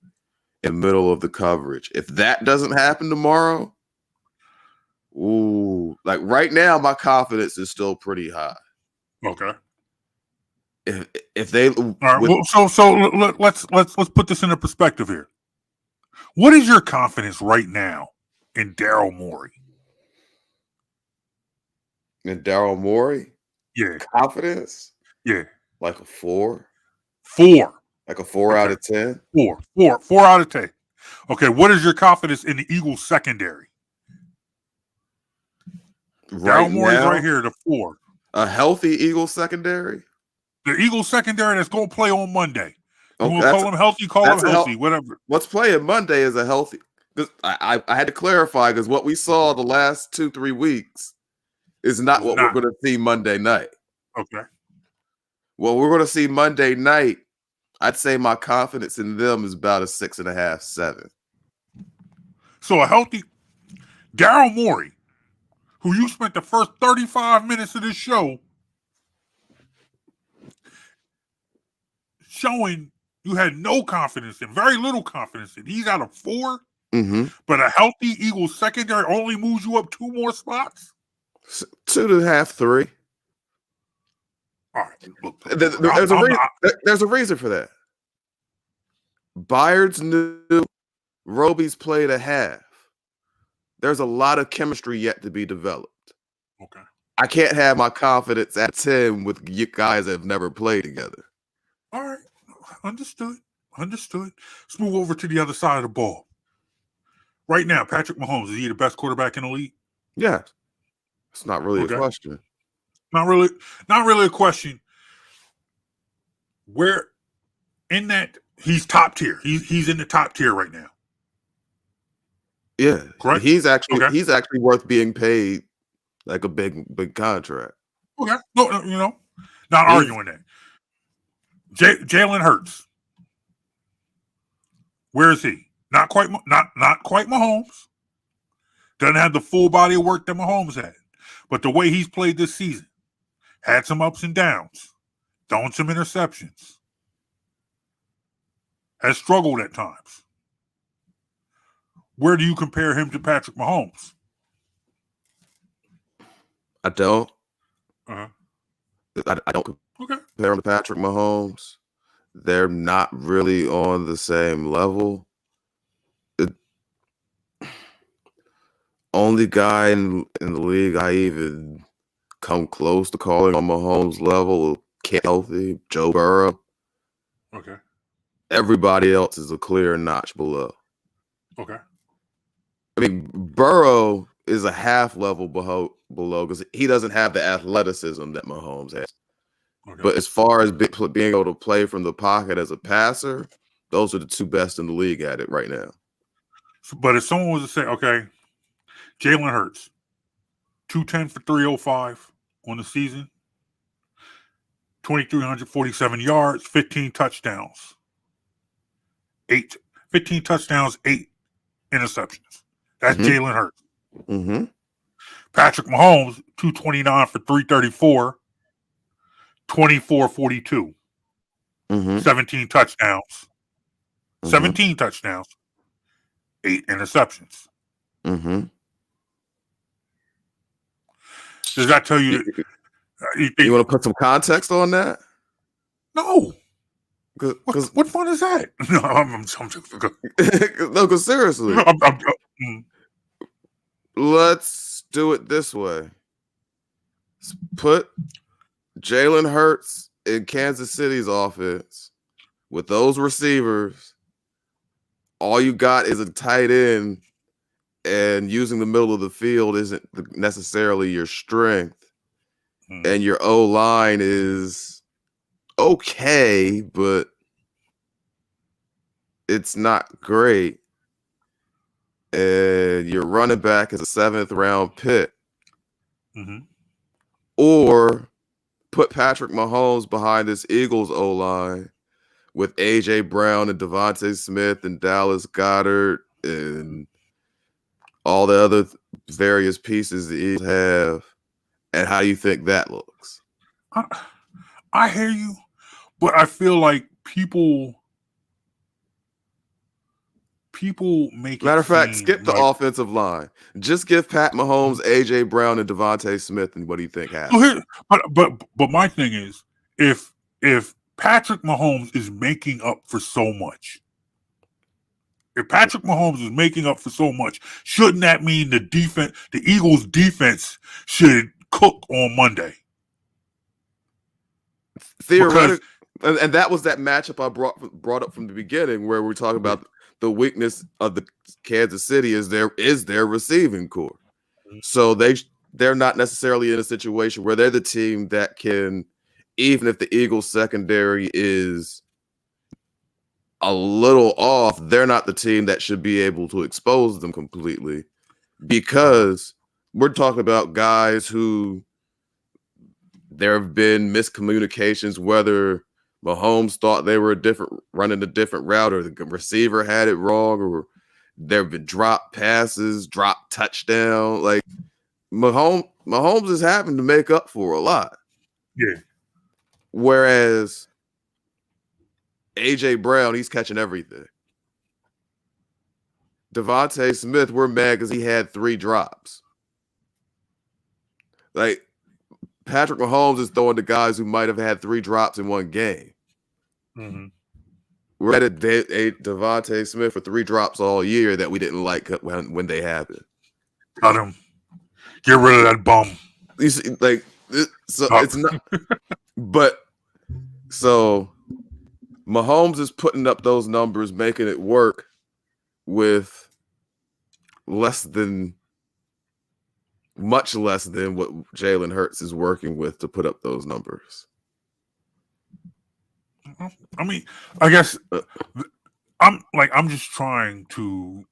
in the middle of the coverage. If that doesn't happen tomorrow, like right now, my confidence is still pretty high. Okay. If they all right, so let's put this into perspective here. What is your confidence right now in Daryl Morey? In Daryl Morey? Yeah. Confidence? Yeah. Like a 4? 4. Like a 4 out of 10? 4 out of 10. Okay, what is your confidence in the Eagles secondary? Daryl Morey's right here, the 4. A healthy Eagles secondary? The Eagles secondary that's going to play on Monday. You want to call him healthy, healthy, whatever. What's playing Monday is a healthy. Because I had to clarify because what we saw the last 2-3 weeks is not what we're going to see Monday night. Okay. What we're going to see Monday night, I'd say my confidence in them is about a 6.5, 7. So a healthy Daryl Morey, who you spent the first 35 minutes of this show showing you had no confidence in, very little confidence in. He's at a 4, but a healthy Eagles secondary only moves you up 2 more spots? 2.5, 3. All right, look, There's a reason for that. Byards knew Roby's played a half. There's a lot of chemistry yet to be developed. okay. I can't have my confidence at 10 with guys that have never played together. All right, understood. Let's move over to the other side of the ball. Right now, Patrick Mahomes, is he the best quarterback in the league? Yes. It's not really a question. Not really a question. Where in that he's top tier. He's in the top tier right now. Yeah. Correct? He's actually worth being paid like a big contract. Okay. No, not arguing that. Jalen Hurts. Where is he? Not quite Mahomes. Doesn't have the full body of work that Mahomes had. But the way he's played this season, had some ups and downs, throwing some interceptions, has struggled at times. Where do you compare him to Patrick Mahomes? I don't. Uh-huh. I don't compare him to Patrick Mahomes. They're not really on the same level. The only guy in the league I even come close to calling on Mahomes' level, healthy, Joe Burrow. Okay. Everybody else is a clear notch below. Okay. I mean, Burrow is a half level below because he doesn't have the athleticism that Mahomes has. Okay. But as far as being able to play from the pocket as a passer, those are the two best in the league at it right now. But if someone was to say, okay, Jalen Hurts, 210 for 305 on the season, 2,347 yards, 15 touchdowns, 8 interceptions. That's Jalen Hurts. Mm-hmm. Patrick Mahomes, 229 for 334, 24-42, 17 touchdowns, 17 touchdowns, 8 interceptions. Does that tell you that you want to put some context on that? No. What fun is that? No, I'm no, because seriously, let's do it this way. Put Jalen Hurts in Kansas City's offense with those receivers. All you got is a tight end, and using the middle of the field isn't necessarily your strength. And your O-line is okay, but it's not great. And your running back is a 7th round pick. Or put Patrick Mahomes behind this Eagles O-line with A.J. Brown and Devontae Smith and Dallas Goedert and all the other various pieces the Eagles have, and how you think that looks. I hear you, but I feel like people make it. Matter of fact, skip the offensive line. Just give Pat Mahomes, AJ Brown, and Devontae Smith, and what do you think happens? But my thing is, if Patrick Mahomes is making up for so much, shouldn't that mean the Eagles' defense should cook on Monday? Theoretically, and that was that matchup I brought up from the beginning, where we're talking about the weakness of the Kansas City is their receiving core. So they're not necessarily in a situation where they're the team that can, even if the Eagles secondary is a little off, they're not the team that should be able to expose them completely, because we're talking about guys who there have been miscommunications, whether Mahomes thought they were running a different route, or the receiver had it wrong, or there have been dropped passes, dropped touchdown. Like Mahomes is having to make up for a lot. Yeah. Whereas AJ Brown, he's catching everything. Devontae Smith, we're mad because he had 3 drops. Like, Patrick Mahomes is throwing to guys who might have had 3 drops in one game. Mm-hmm. We're at a Devontae Smith for 3 drops all year that we didn't like when they happened. Cut him. Get rid of that bum. You see, like, so it's not. But so Mahomes is putting up those numbers, making it work with much less than what Jalen Hurts is working with to put up those numbers. I mean, I guess I'm just trying to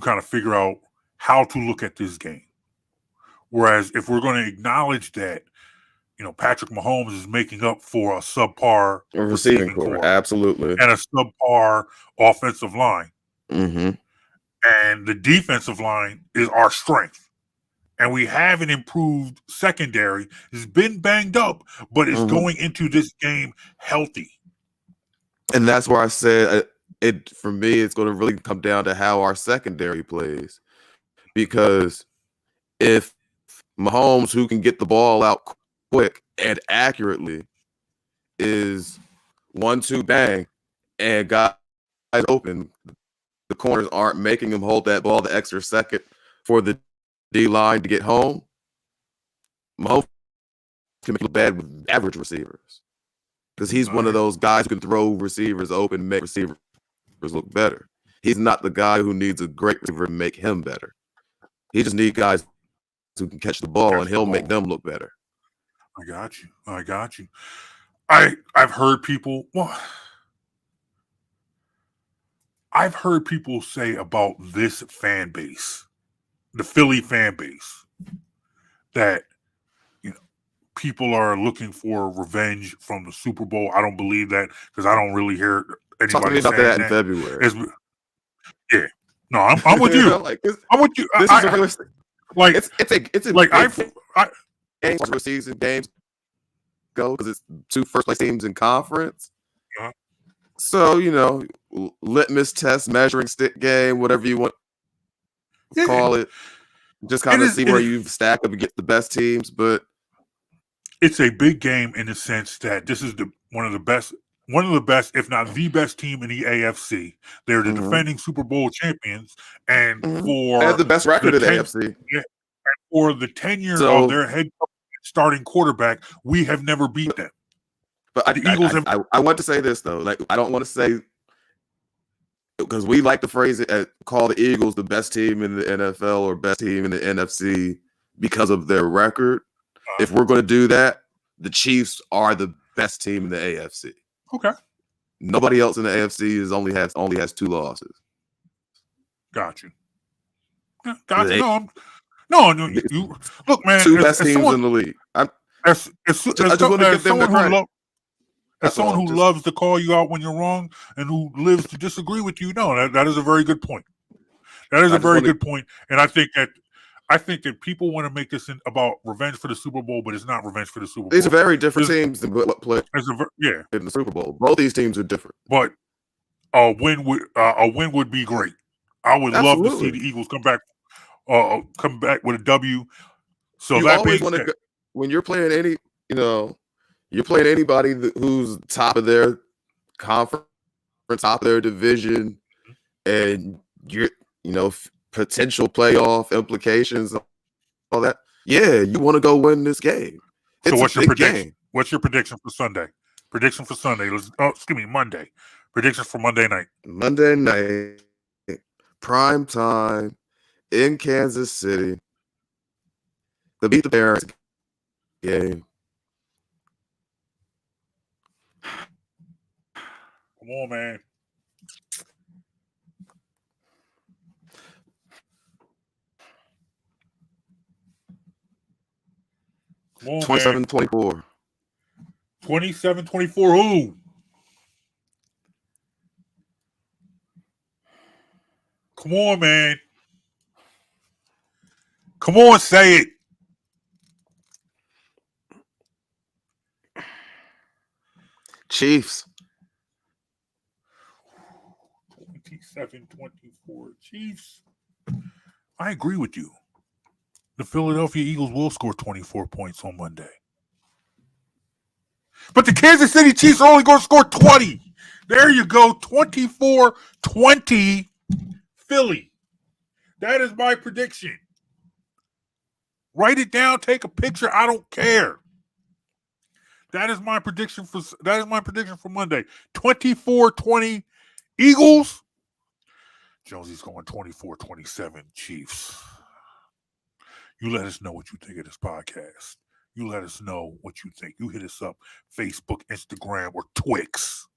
kind of figure out how to look at this game. Whereas if we're going to acknowledge that, Patrick Mahomes is making up for a subpar receiving core, absolutely, and a subpar offensive line, mm-hmm. and the defensive line is our strength, and we have an improved secondary. It's been banged up, but it's going into this game healthy. And that's where I said for me, it's going to really come down to how our secondary plays. Because if Mahomes, who can get the ball out quick and accurately, is 1-2 bang and guys open, the corners aren't making him hold that ball the extra second for the D line to get home, Mahomes can make it look bad with average receivers. Because he's one of those guys who can throw receivers open and make receivers look better. He's not the guy who needs a great receiver to make him better. He just needs guys who can catch the ball, and he'll make them look better. I got you. I've heard people. Well, I've heard people say about this fan base, the Philly fan base, that people are looking for revenge from the Super Bowl. I don't believe that because I don't really hear anybody about saying that in February. Yeah, no, I'm with you. I'm with you. This is realistic. Like it's a like games for season games go because it's 2 first place teams in conference. Uh-huh. So litmus test, measuring stick game, whatever you want to call it. Just kind of see where you stack up against the best teams, but it's a big game in the sense that this is one of the best, if not the best team in the AFC. They're the defending Super Bowl champions, and they have the best record in the AFC. Yeah, for the tenure of their head starting quarterback, we have never beat them. But the Eagles I want to say this though, like I don't want to say, because we like to phrase it call the Eagles the best team in the NFL or best team in the NFC because of their record. If we're going to do that, the Chiefs are the best team in the AFC. Okay. Nobody else in the AFC only has 2 losses. Got you. Got you. No. You look, man. 2 best teams in the league. As someone who loves to call you out when you're wrong and who lives to disagree with you, no, that is a very good point. That is a very good point, and I think that people want to make this about revenge for the Super Bowl, but it's not revenge for the Super Bowl. These are very different teams than what play in the Super Bowl. Both these teams are different. But a win would be great. I would love to see the Eagles come back with a W. So you that always want to when you're playing you're playing anybody who's top of their conference, top of their division, and you're potential playoff implications, all that. Yeah, you want to go win this game. So what's your prediction? Game. What's your prediction for Sunday? Prediction for Sunday. Monday. Predictions for Monday night. Monday night, prime time in Kansas City. The beat the Bears game. Come on, man. Come on, 27-24. 27-24 who? Come on, man. Come on, say it. Chiefs. 27-24 Chiefs. I agree with you. The Philadelphia Eagles will score 24 points on Monday. But the Kansas City Chiefs are only going to score 20. There you go. 24-20 Philly. That is my prediction. Write it down. Take a picture. I don't care. That is my prediction for Monday. 24-20 Eagles. Jonesy's going 24-27 Chiefs. You let us know what you think of this podcast. You let us know what you think. You hit us up, Facebook, Instagram, or Twix.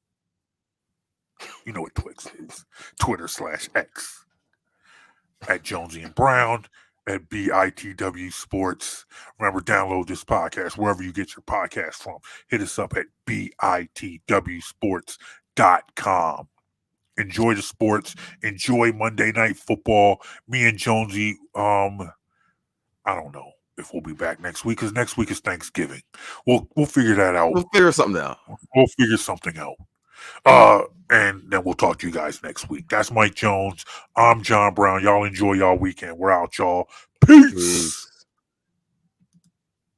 You know what Twix is. Twitter/X. At Jonesy and Brown. At BITW Sports. Remember, download this podcast wherever you get your podcast from. Hit us up at BITWsports.com. Enjoy the sports. Enjoy Monday Night Football. Me and Jonesy, I don't know if we'll be back next week because next week is Thanksgiving. We'll figure that out. We'll figure something out. And then we'll talk to you guys next week. That's Mike Jones. I'm John Brown. Y'all enjoy y'all weekend. We're out, y'all. Peace.